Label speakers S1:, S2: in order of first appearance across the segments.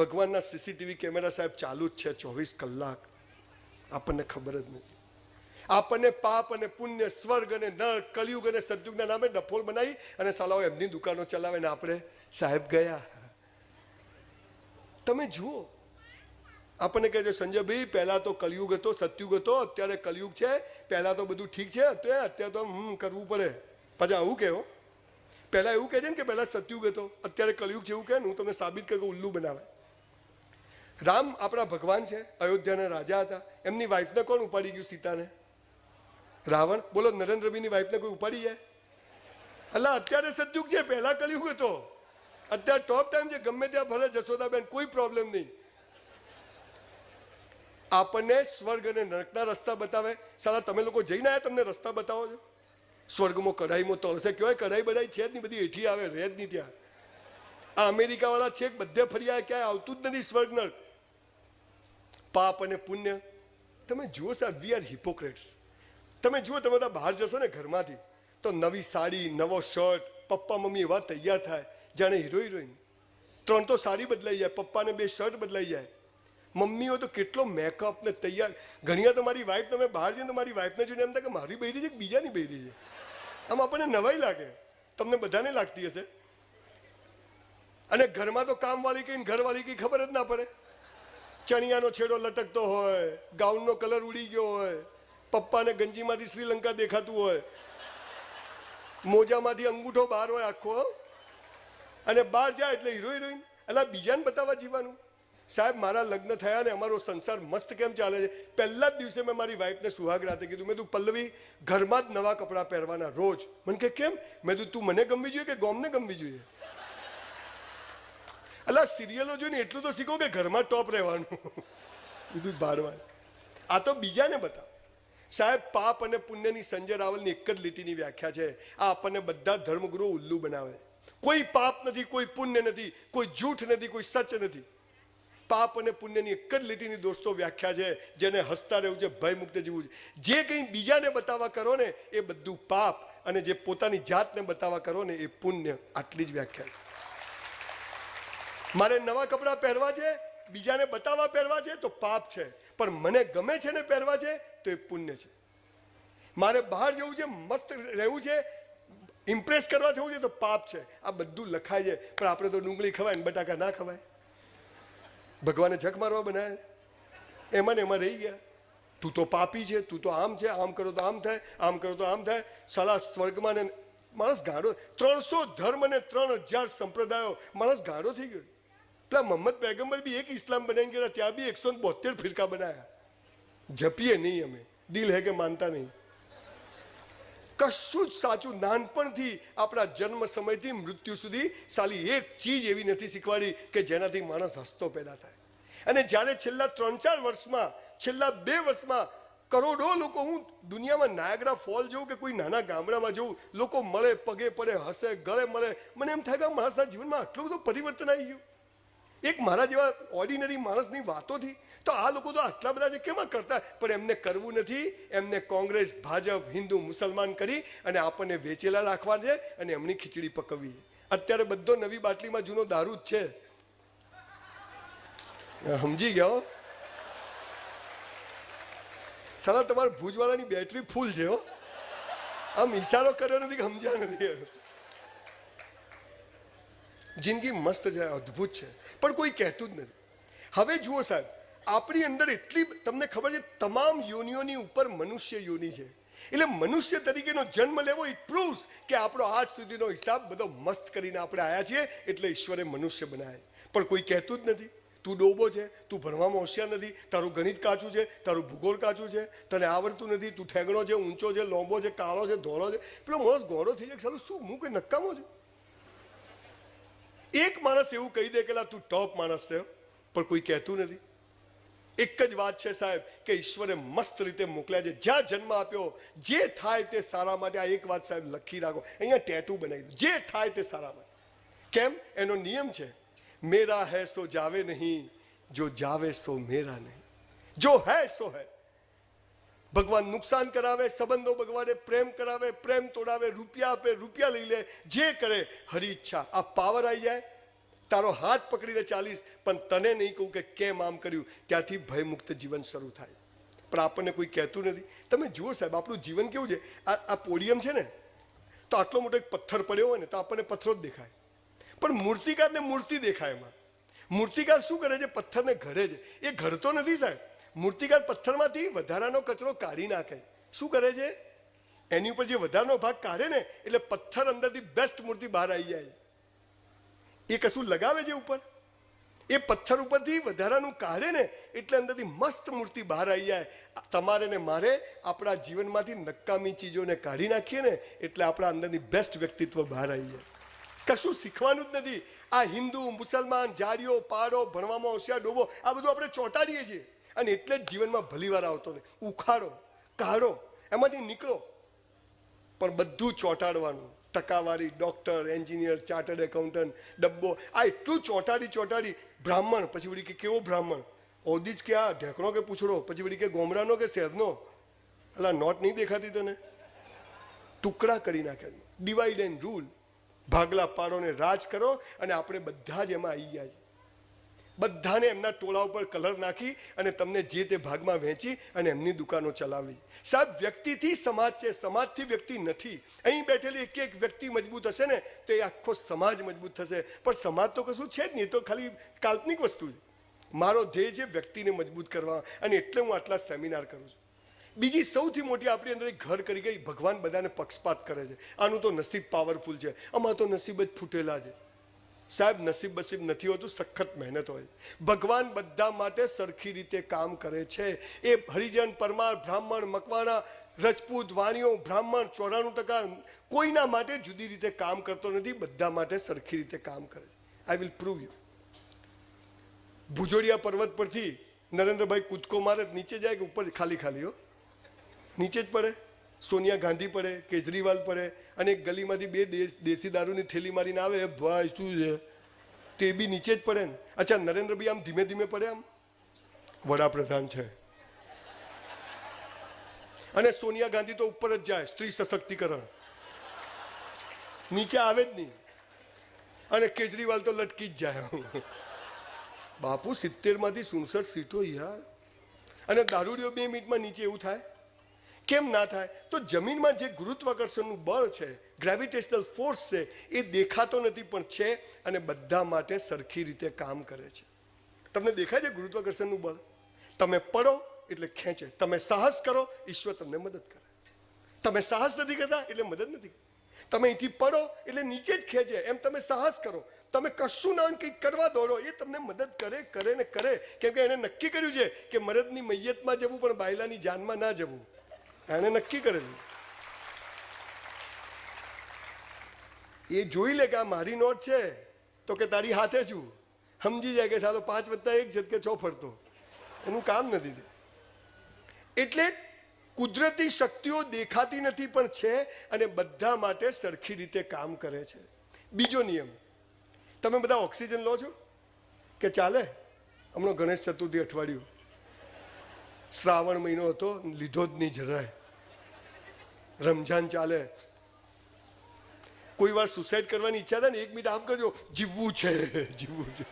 S1: ભગવાનના CCTV camera સાહેબ ચાલુ જ છે 24 કલાક. આપણને ખબર જ નથી. આપણને પાપ અને પુણ્ય, સ્વર્ગ અને નરક, કલયુગ અને સતયુગના નામે ડફોળ બનાવી અને સાલાઓ એમની દુકાનો ચલાવે ને આપણે સાહેબ ગયા. તમે જુઓ, આપણને કહે છે સંજયભાઈ પહેલા તો કલયુગ હતો, સતયુગ હતો, અત્યારે કલયુગ છે, પહેલા તો બધું ઠીક છે, અત્યારે તો કરવું પડે. પાછા આવું કહો, પહેલા એવું કહે છે ને કે પહેલા સતયુગ હતો, અત્યારે કલયુગ છે એવું કહે ને, હું તમને સાબિત કરું કે ઉલ્લુ બનાવે. રામ આપણા ભગવાન છે, અયોધ્યાના રાજા હતા. એમની વાઈફને કોણ ઉપાડી ગયું? સીતાને. રાવણ. બોલો નરેન્દ્રભાઈની વાઈફને કોઈ ઉપાડી જાય? અલ્લા અત્યારે સતયુગ છે, પહેલા કલયુગ હતો. અત્યારે ટોપ ટાઈમ છે, ગમે ત્યાં ભલે જશોદાબેન, કોઈ પ્રોબ્લેમ નહીં. આપણને સ્વર્ગ અને નરકના રસ્તા બતાવે. સાલા તમે લોકો જઈને આવ્યા, તમને રસ્તા બતાવો છો? સ્વર્ગમાં કઢાઈમાં તળશે, કહેવાય કઢાઈ બઢાઈ છે જ નહીં, બધી એઠી આવે, રહે જ નહીં ત્યાં. આ અમેરિકા વાળા છે બધે ફરી આવે, ક્યાંય આવતું જ નથી સ્વર્ગ નરક. પાપ અને પુણ્ય તમે જુઓ સાહેબ, વી આર હિપોક્રેટ્સ. તમે જુઓ, તમે બધા બહાર જશો ને ઘરમાંથી તો નવી સાડી, નવો શર્ટ, પપ્પા મમ્મી એવા તૈયાર થાય જાણે હીરો હિરોઈન. 3 તો સાડી બદલાઈ જાય, પપ્પાને 2 શર્ટ બદલાઈ જાય. મમ્મીઓ તો કેટલો મેકઅપ ને તૈયાર. ઘણીવાર તો મારી વાઈફ, તમે બહાર જઈને તો મારી વાઈફને જોઈને એમ થાય કે મારી બૈરી છે કે બીજાની બૈરી છે. આમ આપણને નવાઈ લાગે, તમને બધાને લાગતી હશે. અને ઘરમાં તો કામવાળી કઈ ઘરવાળી કઈ ખબર જ ના પડે. ચણિયાનો છેડો લટકતો હોય, ગાઉનનો કલર ઉડી ગયો હોય, પપ્પાને ગંજીમાંથી શ્રીલંકા દેખાતું હોય, મોજામાંથી અંગૂઠો બહાર હોય આખો, અને બહાર જાય એટલે હીરો હિરોઈન. એટલે બીજાને બતાવવા જીવાનું. સાહેબ મારા લગ્ન થયા ને અમારો સંસાર મસ્ત કેમ ચાલે છે? પહેલા જ દિવસે મેં મારી વાઈફને સુહાગ રાતે કીધું, મેં તું પલ્લવી ઘરમાં જ નવા કપડાં પહેરવાના રોજ. મને કે કેમ? મેં તું મને ગમવી જોઈએ કે ગોમને ગમવી જોઈએ? અલા સિરિયલો જોઈને એટલું તો શીખો કે ઘરમાં ટોપ રહેવાનું. બીજું બાળવા આ તો બીજાને બતાવ. સાહેબ પાપ અને પુણ્યની સંજય રાવલની એક જ લીટીની વ્યાખ્યા છે. આ આપણને બધા ધર્મગુરુ ઉલ્લુ બનાવે. કોઈ પાપ નથી, કોઈ પુણ્ય નથી, કોઈ જૂઠ નથી, કોઈ સચ નથી. પાપ અને પુણ્યની એક જ લીટીની દોસ્તો વ્યાખ્યા છે, જેને હસતા રહેવું છે, ભય મુક્ત જીવવું છે. જે કંઈ બીજાને બતાવવા કરો ને એ બધું પાપ, અને જે પોતાની જાતને બતાવવા કરો ને એ પુણ્ય. આટલી જ વ્યાખ્યા. મારે નવા કપડાં પહેરવા છે, બીજાને બતાવવા પહેરવા છે તો પાપ છે, પણ મને ગમે છે ને પહેરવા છે તો એ પુણ્ય છે. મારે બહાર જવું છે, મસ્ત રહેવું છે, ઇમ્પ્રેસ કરવા જવું છે તો પાપ છે. આ બધું લખાય છે, પણ આપણે તો ડુંગળી ખવાય ને બટાકા ના ખવાય. ભગવાને જખ મારવા બનાવે, એમાં ને એમાં રહી ગયા. તું તો પાપી છે, તું તો આમ છે, આમ કરો તો આમ થાય, આમ કરો તો આમ થાય. સાલા સ્વર્ગમાં ને માણસ ગાડો. 300 ધર્મ અને 3000 સંપ્રદાયો, માણસ ગાડો થઈ ગયો. પેલા મોહમ્મદ પૈગંબર બી એક ઇસ્લામ બનાવીને ગયા, ત્યાં બી 172 ફિરકા બનાયા. જપીએ નહીં અમે, દિલ હે કે માનતા નહીં. કશું જ સાચું નાનપણથી આપણા જન્મ સમયથી મૃત્યુ સુધી સાલી એક ચીજ એવી નથી શીખવાડી કે જેનાથી માણસ હસતો પેદા થાય. અને જ્યારે છેલ્લા 3-4 વર્ષમાં, છેલ્લા 2 વર્ષમાં કરોડો લોકો, હું દુનિયામાં નાયગ્રા ફોલ જોઉં કે કોઈ નાના ગામડામાં જોઉં, લોકો મળે, પગે પડે, હસે, ગળે મળે. મને એમ થાય કે માણસના જીવનમાં આટલું બધું પરિવર્તન આવી ગયું. એક મારા જેવા ઓર્ડિનરી માણસની વાતોથી તો આ લોકો તો આટલા બધા છે કેમ કરતા? પણ એમને કરવું નથી. એમને કોંગ્રેસ, ભાજપ, હિન્દુ, મુસલમાન કરી અને આપણને વેચેલા રાખવા છે અને એમની ખીચડી પકવવી. અત્યારે બધો નવી બાટલીમાં જૂનો દારૂ જ છે. સમજી ગયો? સાલા તમારા ભુજવાળાની બેટરી ફૂલ છે હો. આમ ઇશારો કર્યો નથી કે સમજ્યા નથી. જિંદગી મસ્ત છે, અદ્ભુત છે, પણ કોઈ કહેતું જ નથી. હવે જુઓ સાહેબ, આપણી અંદર એટલી, તમને ખબર છે તમામ યોનિઓની ઉપર મનુષ્ય યોની છે. એટલે મનુષ્ય તરીકેનો જન્મ લેવો ઇટ પ્રૂવ્સ કે આપણો આજ સુધીનો હિસાબ બધો મસ્ત કરીને આપણે આવ્યા છીએ, એટલે ઈશ્વરે મનુષ્ય બનાવ્યા. પણ કોઈ કહેતું જ નથી. તું ડોબો છે, તું ભણવામાં હોશિયાર નથી, તારું ગણિત કાચું છે, તારું ભૂગોળ કાચું છે, તને આવડતું નથી, તું ઠેગણો છે, ઊંચો છે, લોંબો છે, કાળો છે, ધોળો છે. પેલો માણસ ગોળો થઈ જાય, સાલું શું હું કોઈ નકામો છું? એક માણસ એવું કહી દે કે તું ટોપ માણસ છે, પણ કોઈ કહેતું નથી. એક જ વાત છે સાહેબ કે ઈશ્વરે મસ્ત રીતે મોકલ્યા છે. જ્યાં જન્મ આપ્યો, જે થાય તે સારા માટે. આ એક વાત સાહેબ લખી રાખો, અહીંયા ટેટુ બનાવી દો, જે થાય તે સારા માટે. કેમ? એનો નિયમ છે, મેરા હૈ સો જાવે નહીં, જો જાવે સો મેરા નહીં, જો હૈ સો હૈ. ભગવાન નુકસાન કરાવે, સંબંધો બગવાડે, પ્રેમ કરાવે, પ્રેમ તોડાવે, રૂપિયા આપે, રૂપિયા લઈ લે, જે કરે હરી ઈચ્છા. આ પાવર આવી જાય તારો હાથ પકડીને ચાલીશ, પણ તને નહીં કહું કે કેમ આમ કર્યું. ત્યાંથી ભયમુક્ત જીવન શરૂ થાય. પણ આપણને કોઈ કહેતું નથી. તમે જુઓ સાહેબ, આપણું જીવન કેવું છે. આ પોડિયમ છે ને, તો આટલો મોટો એક પથ્થર પડ્યો હોય ને તો આપણને પથ્થરો જ દેખાય, પણ મૂર્તિકારને મૂર્તિ દેખાય. એમાં મૂર્તિકાર શું કરે છે? પથ્થરને ઘડે છે. એ ઘડતો નથી સાહેબ. મૂર્તિકાર પથ્થરમાંથી વધારાનો કચરો કાઢી નાખે. શું કરે છે? એની ઉપર જે વધારાનો ભાગ કાઢે ને, એટલે પથ્થર અંદરથી બેસ્ટ મૂર્તિ બહાર આવી જાય. એ કશું લગાવે છે ઉપર, એ પથ્થર ઉપરથી વધારાનું કાઢે ને એટલે અંદરથી મસ્ત મૂર્તિ બહાર આવી જાય. તમારે ને મારે આપણા જીવનમાંથી નકામી ચીજોને કાઢી નાખીએ ને એટલે આપણા અંદરની બેસ્ટ વ્યક્તિત્વ બહાર આવી જાય. કશું શીખવાનું જ નથી. આ હિન્દુ, મુસલમાન, જાડીઓ, પાડો, ભણવામાં હોશિયાર, ડોબો, આ બધું આપણે ચોંટાડીએ છીએ. અને એટલે જ જીવનમાં ભલીવાર આવતો નહીં. ઉખાડો, કાઢો, એમાંથી નીકળો. પણ બધું ચોંટાડવાનું. ટકાવારી, ડોક્ટર, એન્જિનિયર, ચાર્ટર્ડ એકાઉન્ટન્ટ, ડબ્બો, આ એટલું ચોંટાડી. બ્રાહ્મણ, પછી વળી કે કેવો બ્રાહ્મણ? ઓદી જ કે આ ઢેકણો કે પૂછડો, પછી વળી કે ગોમડાનો કે શહેરનો? એટલે નોટ નહીં દેખાતી તને? ટુકડા કરી નાખ્યા. ડિવાઈડ એન્ડ રૂલ, ભાગલા પાડો ને રાજ કરો. અને આપણે બધા જ એમાં આવી ગયા છે. બધાને એમના ટોળા ઉપર કલર નાખી અને તમને જે તે ભાગમાં વહેંચી અને એમની દુકાનો ચલાવી. સાહેબ, વ્યક્તિથી સમાજ છે, સમાજથી વ્યક્તિ નથી. અહીં બેઠેલી એક એક વ્યક્તિ મજબૂત હશે ને તો એ આખો સમાજ મજબૂત થશે. પણ સમાજ તો કશું છે જ નહીં, એ તો ખાલી કાલ્પનિક વસ્તુ છે. મારો ધ્યેય છે વ્યક્તિને મજબૂત કરવા, અને એટલે હું આટલા સેમિનાર કરું છું. બીજી સૌથી મોટી આપણી અંદર એક ઘર કરી ગઈ, ભગવાન બધાને પક્ષપાત કરે છે. આનું તો નસીબ પાવરફુલ છે, આમાં તો નસીબ જ ફૂટેલા છે. સાહેબ, નસીબ બસીબ નથી હોતું, સખત મહેનત હોય. ભગવાન બધા માટે સરખી રીતે કામ કરે છે. એ હરિજન, પરમાર, બ્રાહ્મણ, મકવાણા, રજપૂત, વાણિયો, બ્રાહ્મણ 94% કોઈના માટે જુદી રીતે કામ કરતો નથી, બધા માટે સરખી રીતે કામ કરે છે. I will prove you. ભુજોડિયા પર્વત પરથી નરેન્દ્રભાઈ કૂદકો મારે, નીચે જાય કે ઉપર? ખાલી ખાલી હો, નીચે જ પડે. સોનિયા ગાંધી પડે, કેજરીવાલ પડે, અને એક ગલીમાંથી બે દેશી દારૂની થેલી મારીને આવે, ભાઈ શું છે, તે બી નીચે જ પડે ને. અચ્છા, નરેન્દ્રભાઈ આમ ધીમે ધીમે પડે, આમ વડાપ્રધાન છે. અને સોનિયા ગાંધી તો ઉપર જ જાય, સ્ત્રી સશક્તિકરણ, નીચે આવે જ નહીં. અને કેજરીવાલ તો લટકી જ જાય. બાપુ, 70 માંથી 67 સીટો યાર. અને દારૂડિયો 2 મિનિટમાં નીચે. એવું થાય? કેમ ના થાય? તો જમીનમાં જે ગુરુત્વાકર્ષણનું બળ છે, ગ્રેવિટેશનલ ફોર્સ છે, એ દેખાતો નથી પણ છે, અને બધા માટે સરખી રીતે કામ કરે છે. તમને દેખાય છે ગુરુત્વાકર્ષણનું બળ? તમે પડો એટલે ખેંચે. તમે સાહસ કરો, ઈશ્વર તમને મદદ કરે. તમે સાહસ નથી કરતા એટલે મદદ નથી. તમે અહીંથી પડો એટલે નીચે જ ખેંચે. એમ તમે સાહસ કરો, તમે કશું ના કંઈક કરવા દોડો, એ તમને મદદ કરે ને કરે. કેમ કે એણે નક્કી કર્યું છે કે મરદની મૈયતમાં જવું પણ બાયલાની જાનમાં ના જવું. એને નક્કી કરેલું. એ જોઈ લે કે આ મારી નોટ છે તો કે તારી હાથે છું, સમજી જાય કે ચાલો 5 + 1 છે કે 6 ફરતો. એનું કામ નથી. એટલે કુદરતી શક્તિઓ દેખાતી નથી પણ છે, અને બધા માટે સરખી રીતે કામ કરે છે. બીજો નિયમ, તમે બધા ઓક્સિજન લો છો કે ચાલે? હમણાં ગણેશ ચતુર્થી અઠવાડિયું, શ્રાવણ મહિનો હતો, લીધો જ નહીં જરાય. રમઝાન ચાલે. કોઈ વાર સુસાઇડ કરવાની ઈચ્છા થાય ને, 1 મિનિટ આમ કરજો, જીવવું છે, જીવવું છે.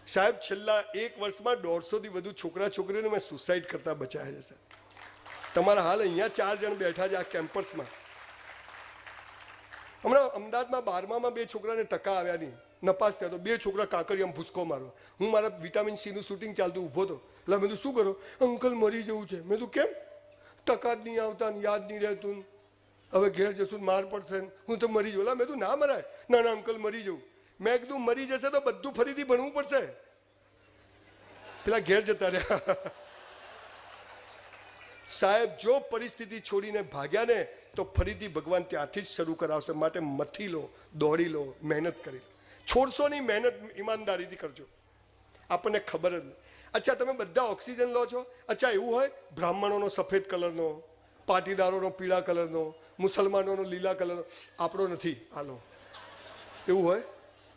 S1: સાહેબ, છેલ્લા 1 વર્ષમાં 150 થી વધુ છોકરા છોકરીઓને મેં સુસાઇડ કરતા બચાવ્યા છે. સાહેબ, તમારા હાલ અહીંયા 4 જણ બેઠા છે આ કેમ્પસમાં. હમણાં અમદાવાદમાં 12માં 2 છોકરાને ટકા આવ્યા નહીં, નપાસ થયા. તો 2 છોકરા કાકડિયામાં ભૂસકો મારો. હું મારા વિટામિન સી નું શૂટિંગ ચાલતું ઊભો હતો. એટલે મેં શું કરો? અંકલ મરી જવું છે. મેં કેમ? ટકા જ નહીં આવતા, યાદ નહીં રહેતું, હવે ઘેર જશું માર પડશે, હું તો મરી જવું. મેં ના મરાય. ના ના અંકલ મરી જવું. મેં કીધું મરી જશે તો બધું ફરીથી ભણવું પડશે. પેલા ઘેર જતા રહ્યા. સાહેબ, જો પરિસ્થિતિ છોડીને ભાગ્યા ને તો ફરીથી ભગવાન ત્યાંથી જ શરૂ કરાવશે. માટે મથી લો, દોડી લો, મહેનત કરી લો. છોડશો નહીં, મહેનત ઈમાનદારીથી કરજો. આપણને ખબર જ નહીં. અચ્છા, તમે બધા ઓક્સિજન લો છો. અચ્છા, એવું હોય બ્રાહ્મણોનો સફેદ કલરનો, પાટીદારોનો પીળા કલરનો, મુસલમાનોનો લીલા કલરનો, આપણો નથી, આલો. એવું હોય?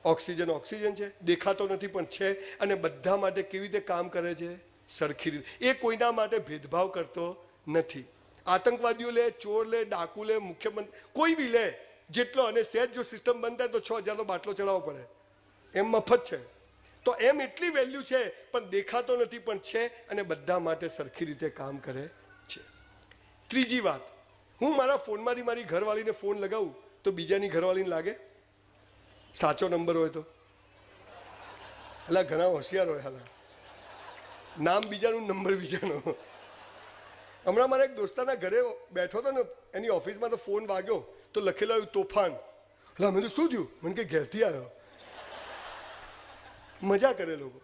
S1: ઓક્સિજન ઓક્સિજન છે, દેખાતો નથી પણ છે, અને બધા માટે કેવી રીતે કામ કરે છે? સરખી રીતે. એ કોઈના માટે ભેદભાવ કરતો નથી. આતંકવાદીઓ લે, ચોર લે, ડાકુ લે, મુખ્યમંત્રી કોઈ બી લે, જેટલો, અને સહેજ જો સિસ્ટમ બંધ થાય તો 6,000નો બાટલો ચડાવવો પડે, એમ મફત છે. તો એમ એટલી વેલ્યુ છે, પણ દેખાતો નથી, પણ છે, અને બધા માટે સરખી રીતે કામ કરે છે. ત્રીજી વાત, હું મારા ફોનમાંથી મારી ઘરવાળીને ફોન લગાવું તો બીજાની ઘરવાળીને લાગે સાચો નંબર હોય તો? એટલે ઘણા હોશિયાર હોય, હાલા નામ બીજાનું, નંબર બીજાનો. હમણાં મારા એક દોસ્તારના ઘરે બેઠો હતો ને, એની ઓફિસમાં તો ફોન વાગ્યો તો લખેલું આવ્યું તોફાન. એટલે મેં તો શું થયું? મને કે ઘેરથી આવ્યો. મજા કરે લોકો.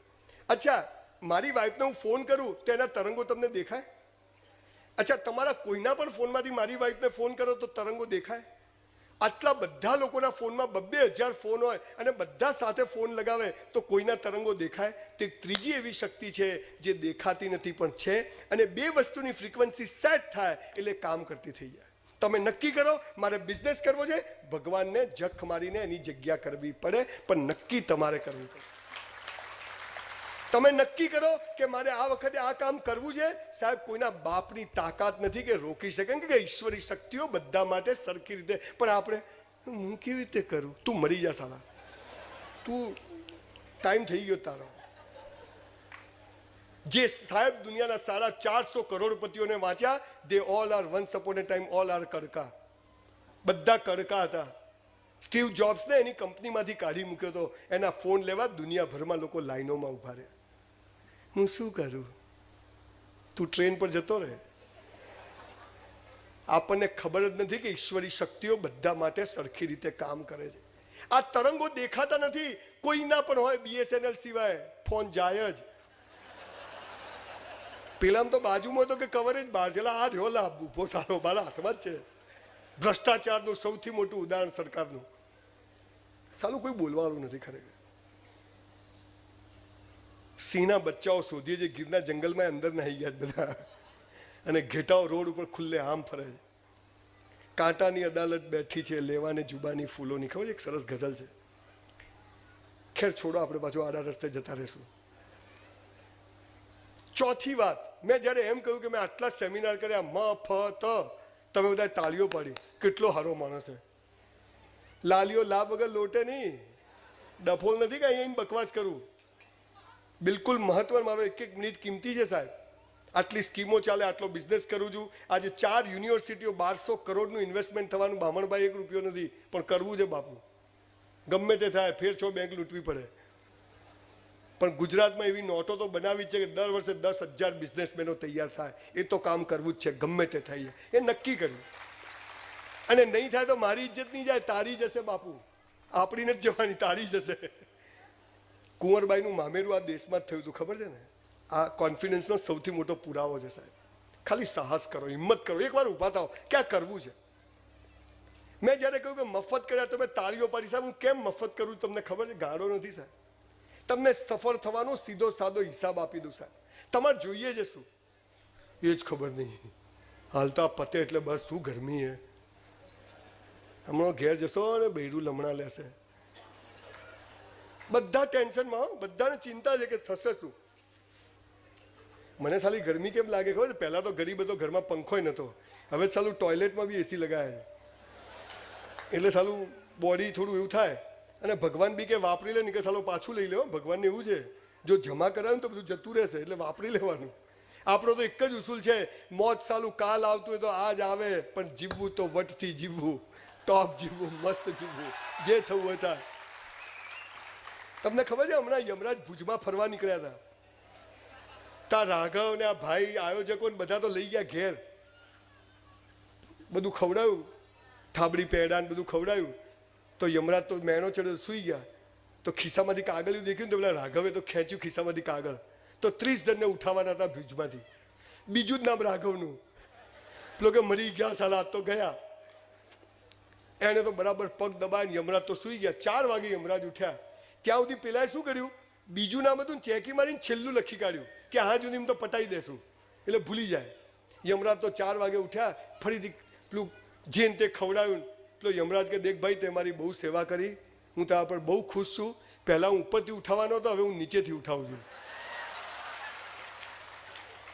S1: અચ્છા, મારી વાઈફને હું ફોન કરું તો એના તરંગો તમને દેખાય? અચ્છા, તમારા કોઈના પણ ફોનમાંથી મારી વાઈફને ફોન કરો તો તરંગો દેખાય? આટલા બધા લોકોના ફોનમાં 2,000 ફોન હોય અને બધા સાથે ફોન લગાવે તો કોઈના તરંગો દેખાય? તો એક ત્રીજી એવી શક્તિ છે જે દેખાતી નથી પણ છે, અને બે વસ્તુની ફ્રીક્વન્સી સેટ થાય એટલે કામ કરતી થઈ જાય. તમે નક્કી કરો મારે બિઝનેસ કરવો છે, ભગવાનને જખ મારીને એની જગ્યા કરવી પડે, પણ નક્કી તમારે કરવું પડે. તમે નક્કી કરો કે મારે આ વખતે આ કામ કરવું છે, સાહેબ કોઈના બાપની તાકાત નથી કે રોકી શકે, કે ઈશ્વરી શક્તિઓ બધા માટે સરખી રીતે. પણ આપણે હું કેવી રીતે કરું? તું મરી જા સાલા, તું ટાઈમ થઈ ગયો તારો. જે સાહેબ દુનિયાના 450 કરોડપતિઓને વાંચ્યા, they all are once upon a time all are કડકા. બધા કડકા હતા. સ્ટીવ જોબ્સને એની કંપનીમાંથી કાઢી મૂક્યો હતો. એના ફોન લેવા દુનિયાભરમાં લોકો લાઈનોમાં ઉભા રહ્યા. હું શું કરું? તું ટ્રેન પર જતો રહે. આપણને ખબર જ નથી કે ઈશ્વરી શક્તિઓ બધા માટે સરખી રીતે કામ કરે છે. આ તરંગો દેખાતા નથી, કોઈના પણ હોય, BSNL સિવાય ફોન જાય જ. પેલામાં તો બાજુમાં તો કે કવરેજ બહાર છે, આ રહ્યો લાભ ઉભો સારો મારા હાથમાં જ છે. ભ્રષ્ટાચારનું સૌથી મોટું ઉદાહરણ સરકારનું. સાલું કોઈ બોલવાનું નથી ખરેખર. સિંહના બચ્ચાઓ શોધીએ જે ગીરના જંગલમાં અંદર નાહી ગયા બધા, અને ઘેટાઓ રોડ ઉપર ખુલ્લે આમ ફરે છે. કાંટાની અદાલત બેઠી છે, લેવાને જુબાની ફૂલોની. ખબર છે એક સરસ ગઝલ છે. ખેર છોડો, આપણે પાછું આડા રસ્તે જતા રહેશું. ચોથી વાત, મેં જ્યારે એમ કહ્યું કે મેં આટલા સેમિનાર કર્યા મફત, તમે બધા તાળીઓ પાડી, કેટલો સારો માણસ છે. લાલીઓ લાભ વગર લોટે નહીં. ડફોલ નથી કે અહીંયા બકવાસ કરું. બિલકુલ મહત્વ, મારો એક એક મિનિટ કિંમતી છે સાહેબ. આટલી સ્કીમો ચાલે, આટલો બિઝનેસ કરું છું. આજે 4 યુનિવર્સિટીઓ, 1200 કરોડનું ઇન્વેસ્ટમેન્ટ થવાનું. બામણભાઈ 1 રૂપિયો નથી, પણ કરવું છે બાપુ. ગમે તે થાય, ફેર છો બેંક લૂંટવી પડે. પણ ગુજરાતમાં એવી નોટો તો બનાવી છે કે દર વર્ષે 10,000 બિઝનેસમેનો તૈયાર થાય. એ તો કામ કરવું જ છે, ગમે તે થાય. એ નક્કી કર્યું. અને નહીં થાય તો મારી ઇજ્જત નહીં જાય, તારી જશે બાપુ. આપણી નથી જવાની, તારી જશે. કુંવરબાઈનું મામેરું આ દેશમાં જ થયું હતું, ખબર છે ને? આ કોન્ફિડન્સનો સૌથી મોટો પુરાવો છે સાહેબ. ખાલી સાહસ કરો, હિંમત કરો, એકવાર ઊભા થાઓ કે આ કરવું છે. મેં જ્યારે કહ્યું કે મફત કર્યા તો મેં તાળીઓ પાડી. સાહેબ હું કેમ મફત કરું તમને ખબર છે? ગાળો નથી સાહેબ. તમને સફળ થવાનો સીધો સાદો હિસાબ આપી દઉં સાહેબ. તમારે જોઈએ છે શું એ જ ખબર નહીં. હાલતા પતે એટલે બસ શું ગરમી હે. હમણાં ઘેર જશો ને બૈરું લમણા લેશે. બધા ટેન્શનમાં, બધાને ચિંતા છે કે થશે શું. મને ખાલી ગરમી કેમ લાગે ખબર છે? પહેલા તો ગરીબ હતો, ઘરમાં પંખોય નહોતો. હવે સાલું ટોયલેટમાં બી એસી લગાવે છે, એટલે સાલું બોડી થોડું એવું થાય. અને ભગવાન બી કે વાપરી લે, નહીં કે સાલું પાછું લઈ લે. ભગવાનને એવું છે, જો જમા કરાવે ને તો બધું જતું રહેશે, એટલે વાપરી લેવાનું. આપણો તો એક જ ઉસૂલ છે, મોત સાલું કાલ આવતું હોય તો આજ આવે, પણ જીવવું તો વટથી જીવવું, ટોપ જીવવું, મસ્ત જીવવું, જે થવું હોય થાય. તમને ખબર છે હમણાં યમરાજ ભુજમાં ફરવા નીકળ્યા હતા. તા રાઘવ ને આ ભાઈ આયોજકો બધા તો લઈ ગયા ઘેર. બધું ખવડાવ્યું, થાબડી પેડા બધું ખવડાવ્યું. તો યમરાજ તો મેણો ચડ્યો, સુઈ ગયા. તો ખિસ્સામાંથી કાગળિયું દેખ્યું તો પેલા રાઘવે તો ખેંચ્યું ખિસ્સામાંથી કાગળ. તો 30 જણને ઉઠાવવાના હતા ભુજમાંથી. બીજું જ નામ રાઘવનું. પેલો કે મરી ગયા સાલા, તો ગયા. એને તો બરાબર પગ દબાઈને યમરાજ તો સુઈ ગયા. 4 વાગે યમરાજ ઉઠ્યા. ત્યાં સુધી પેલાએ શું કર્યું? બીજું નામ હતું, ચેકી મારીને છેલ્લું લખી કાઢ્યું કે હા સુધી તો પટાઈ દેશું, એટલે ભૂલી જાય. યમરાજ તો 4 વાગે ઉઠ્યા, ફરીથી પેલું જેન તે ખવડાવ્યું. પેલો યમરાજ કે દેખ ભાઈ, તે મારી બહુ સેવા કરી, હું તારા પર બહુ ખુશ છું. પહેલા હું ઉપરથી ઉઠાવવાનો હતો, હવે હું નીચેથી ઉઠાવું છું.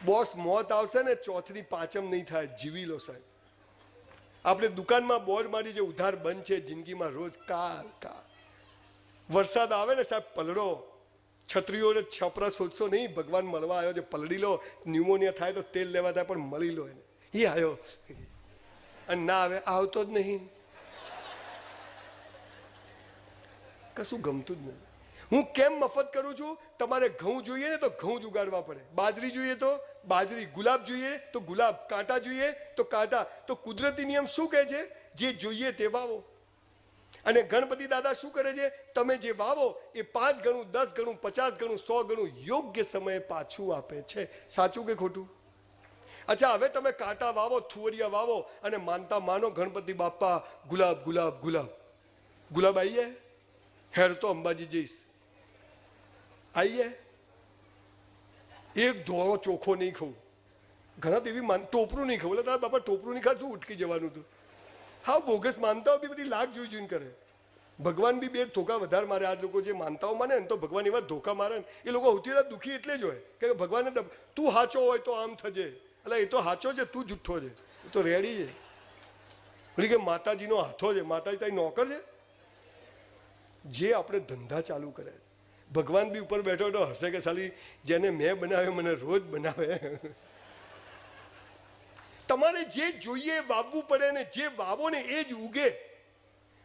S1: બોસ મોત આવશે ને ચોથની પાંચમ નહીં થાય, જીવી લો સાહેબ. આપણે દુકાનમાં બોર્ડ મારી જે ઉધાર બંધ છે, જિંદગીમાં રોજ કાલ કાલ. વરસાદ આવે ને સાહેબ પલળો, છત્રીઓ ને છપરા શોધશો નહીં, ભગવાન મળવા આવ્યો છે, પલળી લો. ન્યુમોનિયા થાય તો તેલ લેવા થાય પણ મળી લો એને, એ આવ્યો. અને ના આવે, આવતો જ નહીં, કશું ગમતું જ નહીં. હું કેમ મફત કરું છું? તમારે ઘઉં જોઈએ ને તો ઘઉં જ ઉગાડવા પડે, બાજરી જોઈએ તો બાજરી, ગુલાબ જોઈએ તો ગુલાબ, કાંટા જોઈએ તો કાંટા. તો કુદરતી નિયમ શું કહે છે? જે જોઈએ તે વાવો. અને ગણપતિ દાદા શું કરે છે? તમે જે વાવો એ 5 ગણું, 10 ગણું, 50 ગણું, 100 ગણું યોગ્ય સમયે પાછું આપે છે. સાચું કે ખોટું? અચ્છા, હવે તમે કાંટા વાવો, થુવરિયા વાવો અને માનતા માનો ગણપતિ બાપા ગુલાબ ગુલાબ ગુલાબ. ગુલાબ આવી જાય? હેર તો અંબાજી જઈશ, આવી જાય? એક ધોળો ચોખ્ખો નહીં ખાવું. ઘણા તો એવી ટોપરું નહીં ખાવું. એટલે તારા બાપા ટોપરું નહીં ખા, શું ઉટકી જવાનું હતું? હા, બોગસ માનતાઓ બી બધી લાખ જોઈને કરે. ભગવાન બી 2 ધોકા વધારે મારે. આ લોકો જે માનતાઓ માને ને તો ભગવાન એવા ધોકા મારે ને એ લોકો સૌથી વધારે દુઃખી એટલે જ હોય કે ભગવાનને તું સાચો હોય તો આમ થજે. એટલે એ તો સાચો છે, તું જુઠ્ઠો છે, એ તો રેડી છે. એટલે કે માતાજીનો હાથો છે, માતાજી તારી નોકર છે. જે આપણે ધંધા ચાલુ કરે, ભગવાન બી ઉપર બેઠો બેઠો હશે કે સાલી જેને મેં બનાવે મને રોજ બનાવે. તમારે જે જોઈએ વાવવું પડે ને જે વાવો ને એ જ ઉગે.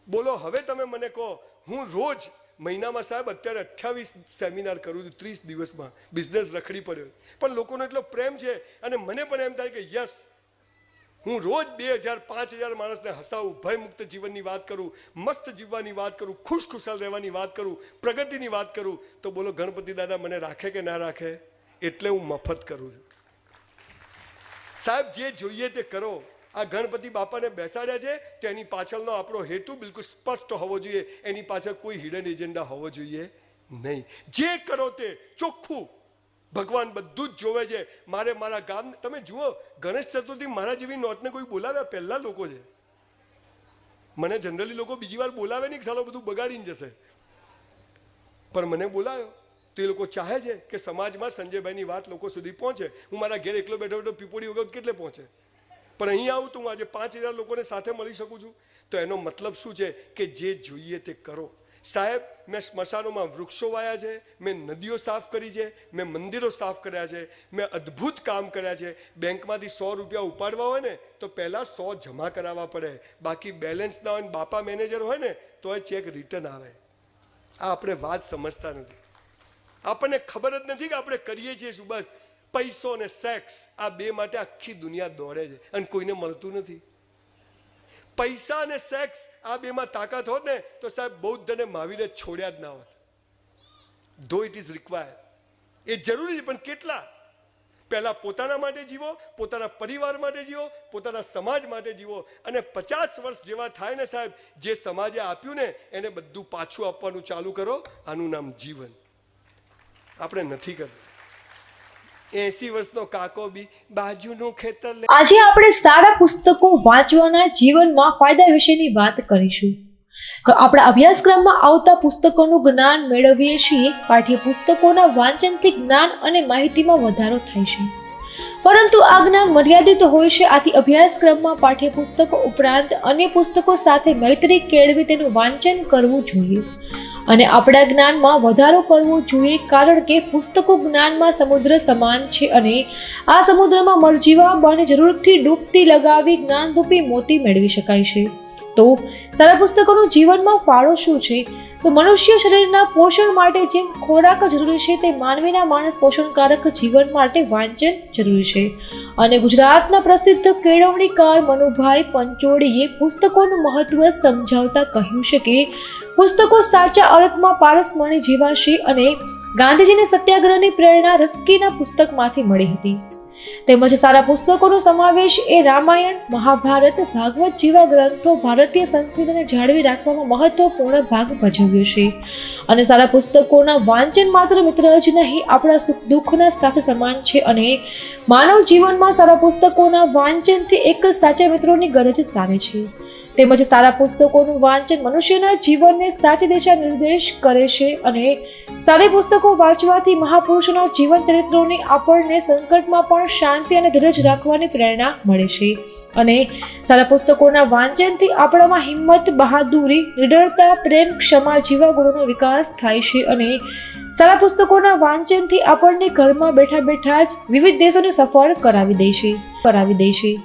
S1: બોલો, હવે તમે મને કહો, હું રોજ મહિનામાં સાહેબ અત્યારે 28 સેમિનાર કરું છું 30 દિવસમાં. બિઝનેસ રખડી પડ્યો પણ લોકોનો એટલો પ્રેમ છે અને મને પણ એમ થાય કે યસ, હું રોજ 2000 5000 માણસને હસાવું, ભયમુક્ત જીવનની વાત કરું, મસ્ત જીવવાની વાત કરું, ખુશખુશાલ રહેવાની વાત કરું, પ્રગતિની વાત કરું. તો બોલો ગણપતિ દાદા મને રાખે કે ના રાખે? એટલે હું મફત કરું છું સાહેબ. જે જોઈએ તે કરો. આ ગણપતિ બાપાને બેસાડ્યા છે તો એની પાછળનો આપણો હેતુ બિલકુલ સ્પષ્ટ હોવો જોઈએ. એની પાછળ કોઈ હિડન એજન્ડા હોવો જોઈએ નહીં. જે કરો તે ચોખ્ખું. ભગવાન બધું જ જોવે છે. મારે મારા ગામ, તમે જુઓ ગણેશ ચતુર્થી મારા જેવી નોટને કોઈ બોલાવ્યા પહેલા લોકો છે. મને જનરલી લોકો બીજી વાર બોલાવે નહીં, સાલો બધું બગાડીને જશે, પણ મને બોલાવ્યો તો એ લોકો ચાહે છે કે સમાજમાં સંજયભાઈની વાત લોકો સુધી પહોંચે. હું મારા ઘેર એકલો બેઠો બેઠો પીપોડી વગર કેટલે પહોંચે, પણ અહીં આવું તો હું આજે 5000 લોકોને સાથે મળી શકું છું. તો એનો મતલબ શું છે કે જે જોઈએ તે કરો. સાહેબ, મેં સ્મશાનોમાં વૃક્ષો વાયા છે, મેં નદીઓ સાફ કરી છે, મેં મંદિરો સાફ કર્યા છે, મેં અદ્ભુત કામ કર્યા છે. બેંકમાંથી 100 રૂપિયા ઉપાડવા હોય ને તો પહેલાં 100 જમા કરાવવા પડે, બાકી બેલેન્સ ના હોય ને બાપા મેનેજર હોય ને તો એ ચેક રિટર્ન આવે. આ આપણે વાત સમજતા નથી. આપણને ખબર જ નથી કે આપણે કરીએ છીએ શું. બસ પૈસો અને સેક્સ, આ 2 માટે આખી દુનિયા દોડે છે અને કોઈને મળતું નથી. પૈસા અને સેક્સ, આ 2માં તાકાત હોત ને તો સાહેબ બૌદ્ધ અને મહાવીરે છોડ્યા જ ના હોત. ધો ઇટ ઇઝ રિક્વાયર્ડ, એ જરૂરી છે, પણ કેટલા? પહેલા પોતાના માટે જીવો, પોતાના પરિવાર માટે જીવો, પોતાના સમાજ માટે જીવો. અને 50 વર્ષ જેવા થાય ને સાહેબ, જે સમાજે આપ્યું ને એને બધું પાછું આપવાનું ચાલુ કરો. આનું નામ જીવન. આપણે નથી કરતા. 80 વર્ષનો કાકો બી બાજુનું ખેતર.
S2: આજે આપણે સારા પુસ્તકો વાંચવાના જીવનમાં ફાયદા વિશેની વાત કરીશું. તો આપણા અભ્યાસક્રમમાં આવતા પુસ્તકોનું જ્ઞાન મેળવીએ છીએ. પાઠ્યપુસ્તકોના વાંચનથી જ્ઞાન અને માહિતીમાં વધારો થાય છે, પરંતુ આ જ્ઞાન મર્યાદિત હોય છે. આથી અભ્યાસક્રમમાં પાઠ્યપુસ્તકો ઉપરાંત અન્ય પુસ્તકો સાથે મૈત્રી કેળવી તેનું વાંચન કરવું જોઈએ અને આપણા જ્ઞાનમાં વધારો કરવો જોઈએ. કારણ કે પુસ્તકો જ્ઞાનમાં સમુદ્ર સમાન છે અને આ સમુદ્રમાં મરજીવા બને જરૂરથી ડૂબતી લગાવી જ્ઞાનરૂપી મોતી મેળવી શકાય છે. તો સારા પુસ્તકોનું જીવનમાં ફાળો શું છે? તો મનુષ્ય શરીરના પોષણ માટે જેમ ખોરાક જરૂરી છે, તે માનવીના માનસ પોષણકારક જીવન માટે વાંચન જરૂરી છે. અને ગુજરાતના પ્રસિદ્ધ કેળવણીકાર મનુભાઈ પંચોળીએ પુસ્તકોનું મહત્વ સમજાવતા કહ્યું છે કે પુસ્તકો સાચા અર્થમાં પારસમણી જેવા છે અને ગાંધીજીને સત્યાગ્રહની પ્રેરણા રસ્કીના પુસ્તકમાંથી મળી હતી. તેમજ સારા પુસ્તકોનો સમાવેશ એ રામાયણ, મહાભારત, ભાગવત જેવા ગ્રંથો ભારતીય સંસ્કૃતિને જાળવી રાખવામાં મહત્વપૂર્ણ ભાગ ભજવ્યો છે. અને સારા પુસ્તકોના વાંચન માત્ર મિત્ર જ નહીં, આપણા સુખ દુઃખના સાથે સમાન છે અને માનવ જીવનમાં સારા પુસ્તકોના વાંચનથી એક સાચા મિત્રોની ગરજ સારે છે. તેમજ સારા પુસ્તકોનું વાંચન મનુષ્યના જીવનને સાચી દિશા નિર્દેશ કરે છે અને સારી પુસ્તકો વાંચવાથી મહાપુરુષોના જીવન ચરિત્રોની આપણને સંકટમાં પણ શાંતિ અને ધીરજ રાખવાની પ્રેરણા મળે છે અને સારા પુસ્તકોના વાંચનથી આપણામાં હિંમત, બહાદુરી, નિડરતા, પ્રેમ, ક્ષમા જેવા ગુણોનો વિકાસ થાય છે અને સારા પુસ્તકોના વાંચનથી આપણને ઘરમાં બેઠા બેઠા જ વિવિધ દેશોની સફર કરાવી દે છે.